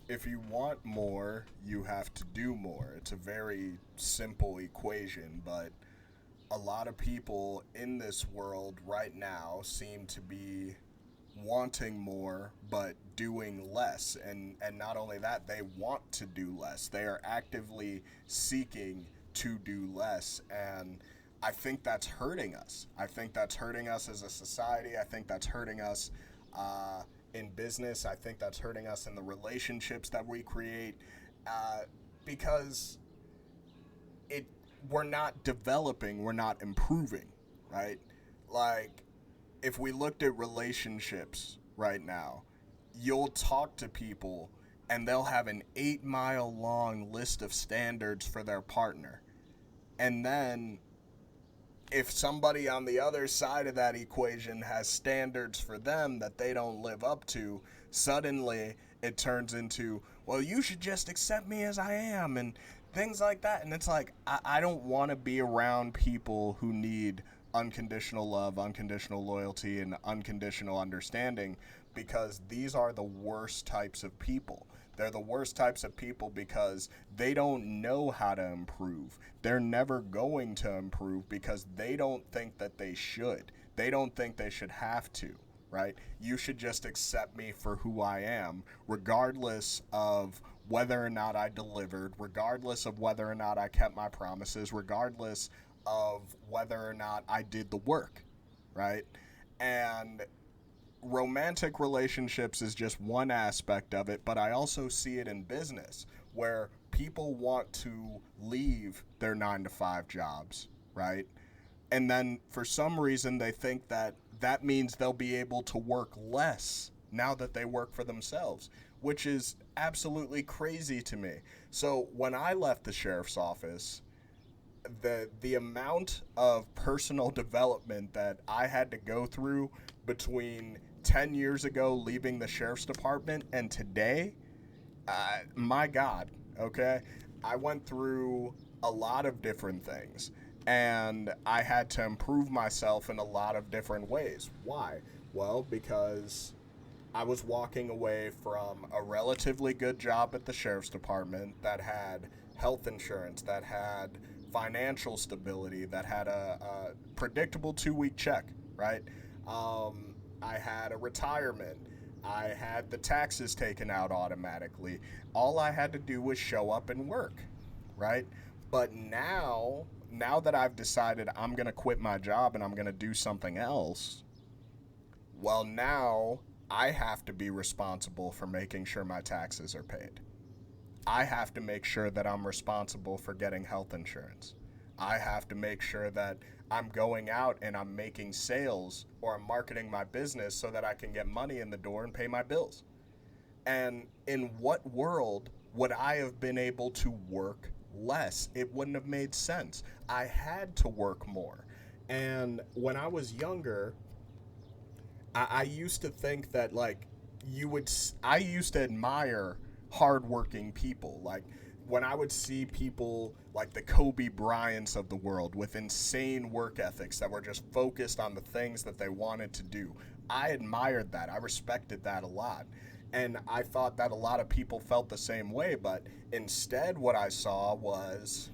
if you want more, you have to do more. It's a very simple equation, but a lot of people in this world right now seem to be wanting more but doing less, and not only that, they want to do less. They are actively seeking to do less, and I think that's hurting us. I think that's hurting us as a society. I think that's hurting us uh, in business. I think that's hurting us in the relationships that we create, uh, because it we're not developing, we're not improving, right? Like, if we looked at relationships right now, you'll talk to people and they'll have an 8 mile long list of standards for their partner. And then if somebody on the other side of that equation has standards for them that they don't live up to, suddenly it turns into, well, you should just accept me as I am, and things like that. And it's like, I don't want to be around people who need unconditional love, unconditional loyalty, and unconditional understanding, because these are the worst types of people. They're the worst types of people because they don't know how to improve. They're never going to improve because they don't think that they should. They don't think they should have to, right? You should just accept me for who I am, regardless of whether or not I delivered, regardless of whether or not I kept my promises, regardless of whether or not I did the work, right? And romantic relationships is just one aspect of it, but I also see it in business where people want to leave their 9 to 5 jobs, right? And then for some reason they think that that means they'll be able to work less now that they work for themselves, which is absolutely crazy to me. So when I left the sheriff's office, the amount of personal development that I had to go through between 10 years ago leaving the sheriff's department and today, my God, okay? I went through a lot of different things and I had to improve myself in a lot of different ways. Why? Well, because I was walking away from a relatively good job at the sheriff's department that had health insurance, that had financial stability, that had a predictable 2 week check, right? I had a retirement. I had the taxes taken out automatically. All I had to do was show up and work, right? But now that I've decided I'm going to quit my job and I'm going to do something else, well, now I have to be responsible for making sure my taxes are paid. I have to make sure that I'm responsible for getting health insurance. I have to make sure that I'm going out and I'm making sales or I'm marketing my business so that I can get money in the door and pay my bills. And in what world would I have been able to work less? It wouldn't have made sense. I had to work more. And when I was younger, I used to think that like I used to admire hardworking people. Like when I would see people like the Kobe Bryants of the world with insane work ethics that were just focused on the things that they wanted to do, I admired that. I respected that a lot. And I thought that a lot of people felt the same way, but instead, what I saw was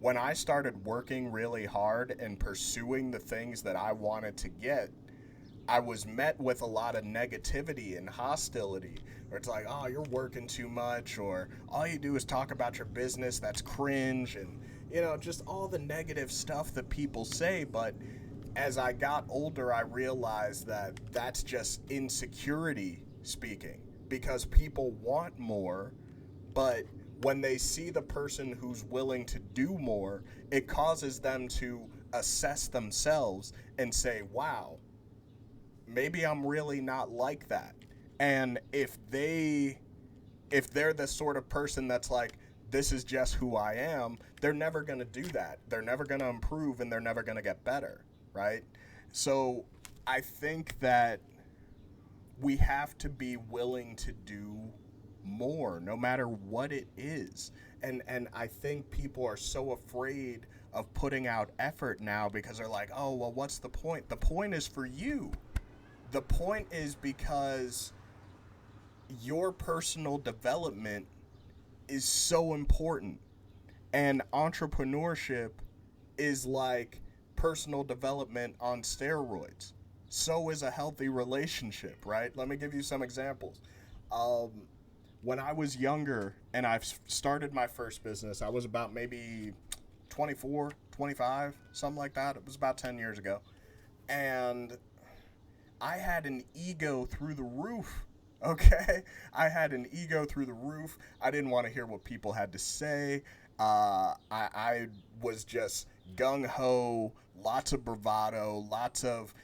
when I started working really hard and pursuing the things that I wanted to get, I was met with a lot of negativity and hostility. Where it's like, oh, you're working too much, or all you do is talk about your business, that's cringe, and, just all the negative stuff that people say. But as I got older, I realized that that's just insecurity speaking because people want more, but when they see the person who's willing to do more, it causes them to assess themselves and say, wow, maybe I'm really not like that. And if they're the sort of person that's like, this is just who I am, they're never going to do that. They're never going to improve and they're never going to get better, right? So I think that we have to be willing to do more no matter what it is. And I think people are so afraid of putting out effort now because they're like, "Oh, well, what's the point?" The point is for you. The point is because your personal development is so important. And entrepreneurship is like personal development on steroids. So is a healthy relationship, right? Let me give you some examples. Um, when I was younger and I started my first business, I was about maybe 24, 25, something like that. It was about 10 years ago. And I had an ego through the roof. Okay, I had an ego through the roof. I didn't want to hear what people had to say. I was just gung ho, lots of bravado, lots of,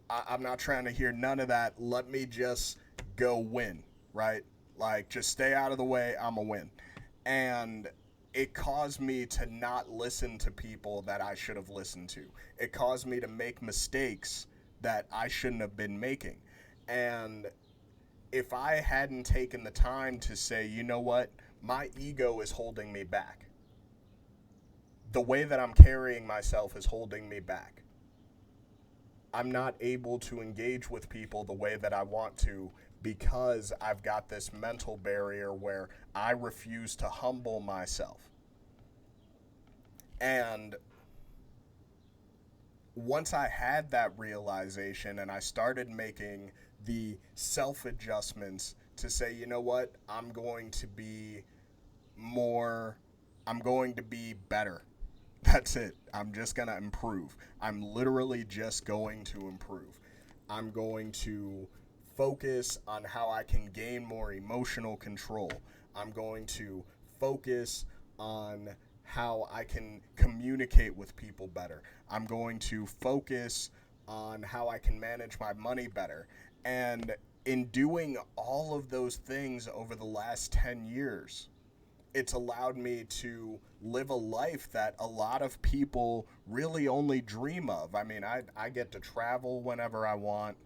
I'm not trying to hear none of that. Let me just go win, right? Like, just stay out of the way. I'm a win. And it caused me to not listen to people that I should have listened to. It caused me to make mistakes that I shouldn't have been making. And if I hadn't taken the time to say, you know what, my ego is holding me back. The way that I'm carrying myself is holding me back. I'm not able to engage with people the way that I want to because I've got this mental barrier where I refuse to humble myself. And once I had that realization and I started making the self adjustments to say, you know what, more, I'm going to be better. That's it. I'm just going to improve. I'm literally just going to improve. I'm going to focus on how I can gain more emotional control. I'm going to focus on how I can communicate with people better. I'm going to focus on how I can manage my money better. And in doing all of those things over the last 10 years, it's allowed me to live a life that a lot of people really only dream of. I mean, I get to travel whenever I want.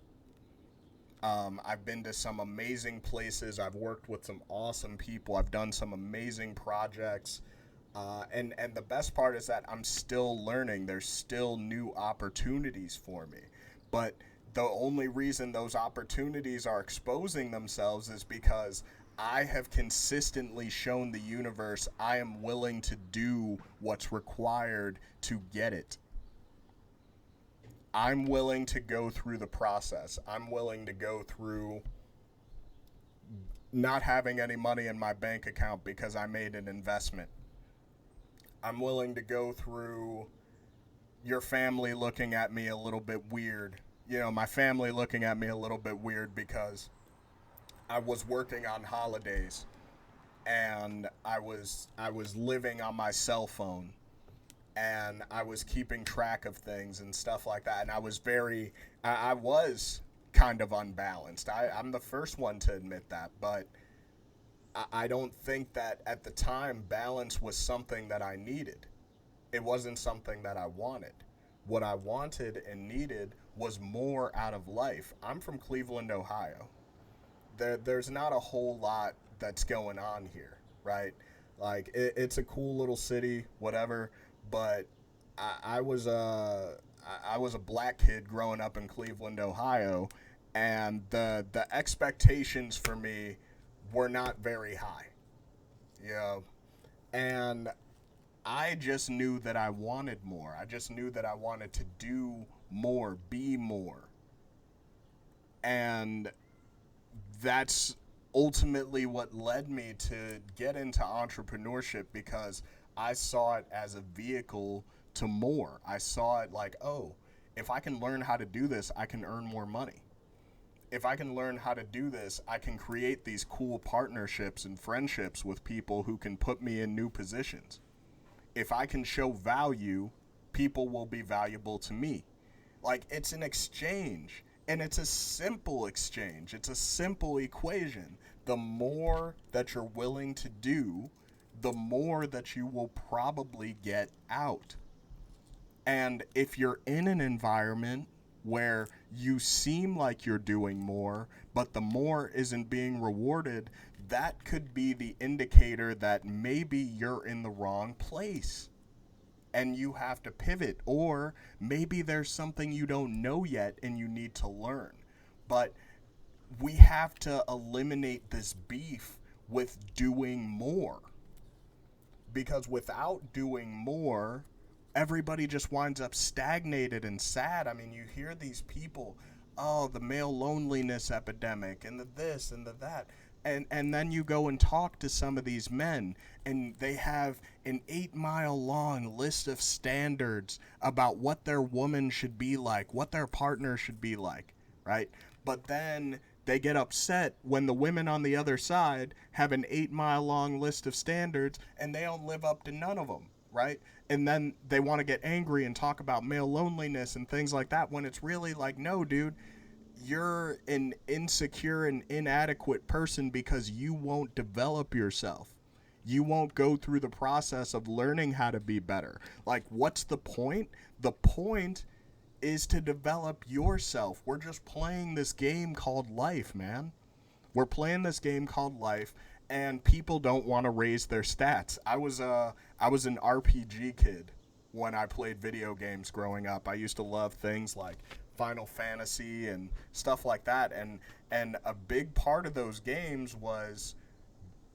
I've been to some amazing places. I've worked with some awesome people. I've done some amazing projects. And the best part is that I'm still learning. There's still new opportunities for me. But the only reason those opportunities are exposing themselves is because I have consistently shown the universe I am willing to do what's required to get it. I'm willing to go through the process. I'm willing to go through not having any money in my bank account because I made an investment. I'm willing to go through your family looking at me a little bit weird. My family looking at me a little bit weird because I was working on holidays and I was living on my cell phone and I was keeping track of things and stuff like that. And I was kind of unbalanced. I'm the first one to admit that, but I don't think that at the time balance was something that I needed. It wasn't something that I wanted. What I wanted and needed was more out of life. I'm from Cleveland, Ohio. There's not a whole lot that's going on here, right? Like it's a cool little city, whatever. But I was a black kid growing up in Cleveland, Ohio, and the expectations for me were not very high, and I just knew that I wanted more. I just knew that I wanted to do more, be more, and that's ultimately what led me to get into entrepreneurship because I saw it as a vehicle to more. I saw it like, oh, if I can learn how to do this, I can earn more money. If I can learn how to do this, I can create these cool partnerships and friendships with people who can put me in new positions. If I can show value, people will be valuable to me. Like, it's an exchange, and it's a simple exchange. It's a simple equation. The more that you're willing to do, the more that you will probably get out. And if you're in an environment where you seem like you're doing more, but the more isn't being rewarded, that could be the indicator that maybe you're in the wrong place and you have to pivot, or maybe there's something you don't know yet and you need to learn. But we have to eliminate this beef with doing more. Because without doing more, everybody just winds up stagnated and sad. I mean, you hear these people, oh, the male loneliness epidemic and the this and the that. And then you go and talk to some of these men, and they have an 8-mile long list of standards about what their woman should be like, what their partner should be like, right? But then they get upset when the women on the other side have an 8-mile long list of standards and they don't live up to none of them, right? And then they want to get angry and talk about male loneliness and things like that, when it's really like, no, dude, you're an insecure and inadequate person because you won't develop yourself. You won't go through the process of learning how to be better. Like, what's the point? The point is to develop yourself. We're just playing this game called life, man. We're playing this game called life, and people don't want to raise their stats. I was an RPG kid when I played video games growing up. I used to love things like Final Fantasy and stuff like that, and a big part of those games was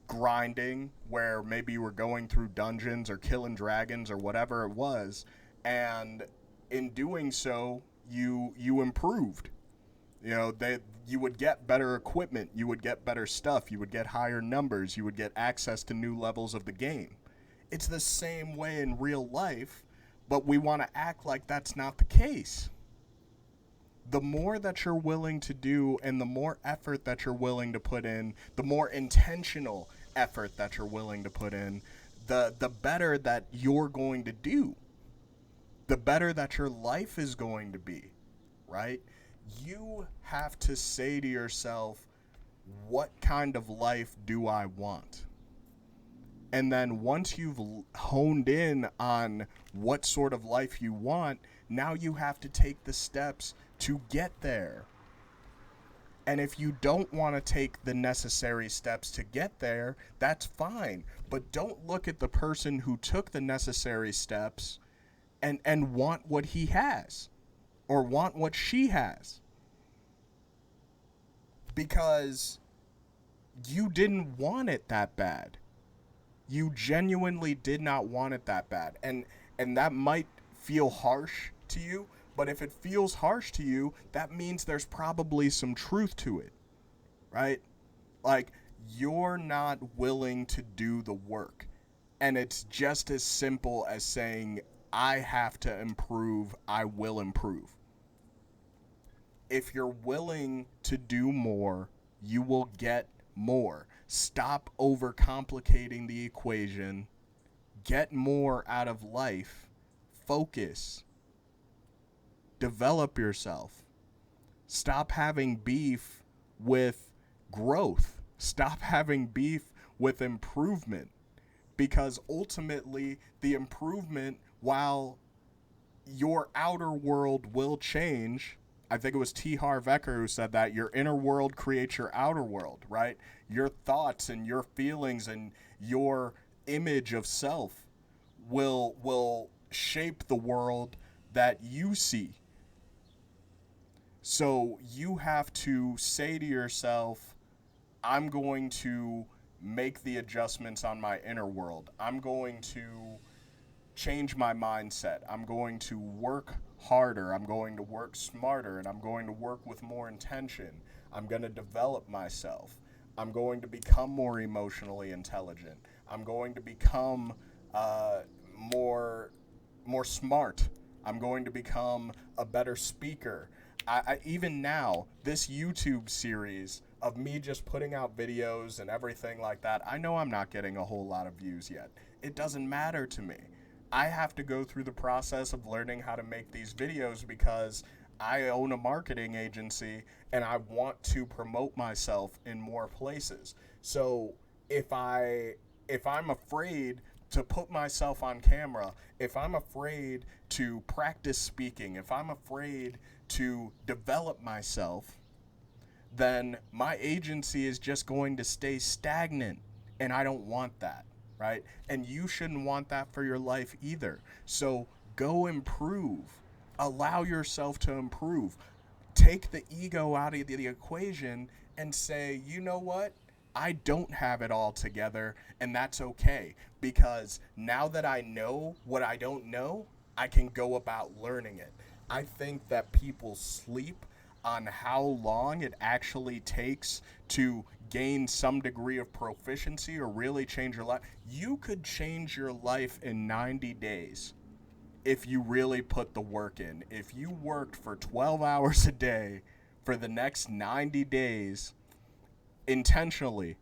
grinding, where maybe you were going through dungeons or killing dragons or whatever it was, and in doing so, you improved. You know, you would get better equipment, you would get better stuff, you would get higher numbers, you would get access to new levels of the game. It's the same way in real life, but we want to act like that's not the case. The more that you're willing to do and the more effort that you're willing to put in, the more intentional effort that you're willing to put in, the better that you're going to do. The better that your life is going to be, right? You have to say to yourself, what kind of life do I want? And then once you've honed in on what sort of life you want, now you have to take the steps to get there. And if you don't want to take the necessary steps to get there, that's fine. But don't look at the person who took the necessary steps and want what he has or want what she has. Because you didn't want it that bad. You genuinely did not want it that bad. And that might feel harsh to you, but if it feels harsh to you, that means there's probably some truth to it, right? Like, you're not willing to do the work. And it's just as simple as saying, I have to improve, I will improve. If you're willing to do more, you will get more. Stop overcomplicating the equation. Get more out of life. Focus. Develop yourself. Stop having beef with growth. Stop having beef with improvement. Because ultimately, the improvement, while your outer world will change, I think it was T. Harv Eker who said that your inner world creates your outer world, right? Your thoughts and your feelings and your image of self will shape the world that you see. So you have to say to yourself, I'm going to make the adjustments on my inner world. I'm going to change my mindset. I'm going to work harder. I'm going to work smarter, and I'm going to work with more intention. I'm going to develop myself. I'm going to become more emotionally intelligent. I'm going to become more smart. I'm going to become a better speaker. I even now, this YouTube series of me just putting out videos and everything like that, I know I'm not getting a whole lot of views yet. It doesn't matter to me. I have to go through the process of learning how to make these videos because I own a marketing agency and I want to promote myself in more places. So if I'm afraid to put myself on camera, if I'm afraid to practice speaking, if I'm afraid to develop myself, then my agency is just going to stay stagnant, and I don't want that, right? And you shouldn't want that for your life either. So go improve. Allow yourself to improve. Take the ego out of the equation and say, you know what? I don't have it all together, and that's okay, because now that I know what I don't know, I can go about learning it. I think that people sleep on how long it actually takes to gain some degree of proficiency or really change your life. You could change your life in 90 days if you really put the work in. If you worked for 12 hours a day for the next 90 days intentionally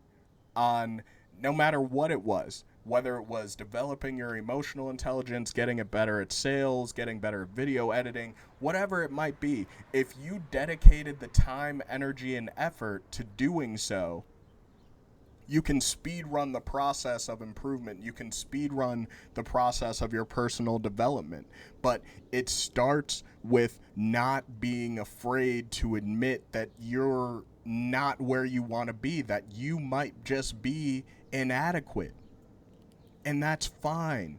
on no matter what it was, whether it was developing your emotional intelligence, getting it better at sales, getting better at video editing, whatever it might be, if you dedicated the time, energy, and effort to doing so, you can speed run the process of improvement. You can speed run the process of your personal development. But it starts with not being afraid to admit that you're not where you want to be, that you might just be inadequate. And that's fine.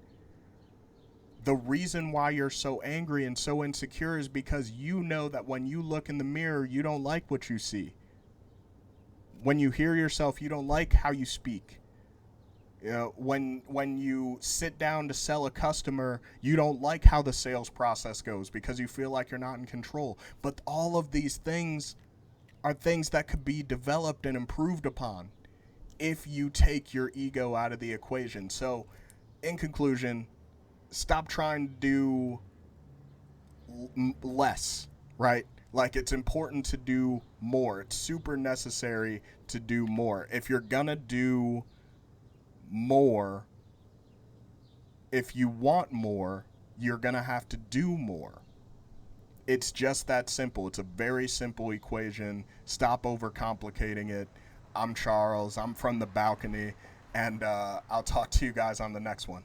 The reason why you're so angry and so insecure is because you know that when you look in the mirror, you don't like what you see. When you hear yourself, you don't like how you speak. You know, when you sit down to sell a customer, you don't like how the sales process goes because you feel like you're not in control. But all of these things are things that could be developed and improved upon if you take your ego out of the equation. So, in conclusion, stop trying to do less, right? Like, it's important to do more. It's super necessary to do more. If you're gonna do more, if you want more, you're gonna have to do more. It's just that simple. It's a very simple equation. Stop overcomplicating it. I'm Charles. I'm from the balcony, and I'll talk to you guys on the next one.